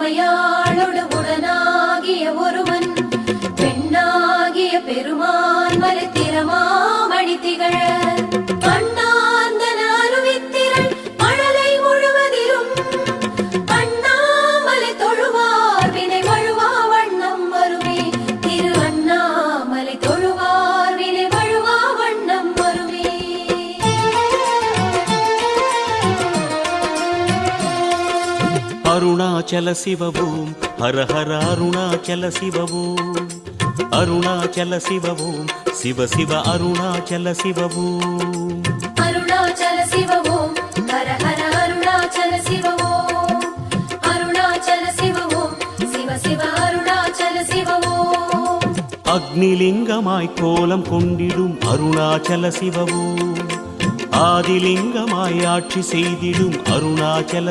உமையாளோடு உடனாகிய ஒருவன் பெண்ணாகிய பெருமான் மலைத்திரமாமணி திகழ அண்ணாந்தன அருவித்திரள் மழலை முழுவதிலும் அண்ணாமலை தொழுவார் வினை வழுவா வண்ணம் வருமே திரு அண்ணாமலை தொழுவார் வினை வழுவா வண்ணம் வருமே. அருணாச்சல சிவவோம் ஹர ஹர அருணாச்சல சிவவோம் அருணாச்சல சிவவோம் சிவ சிவ அருணாச்சல சிவவோம் அருணாச்சல சிவவோம் ஹர ஹர அருணாச்சல சிவவோம் அருணாச்சல சிவவோம் சிவ சிவ அருணாச்சல சிவவோம். அக்னிலிங்கமாய் கோலம் கொண்டிடும் அருணாச்சல சிவவோம் ஆதிலிங்கமாய் ஆட்சி செய்திடும் அருணாச்சல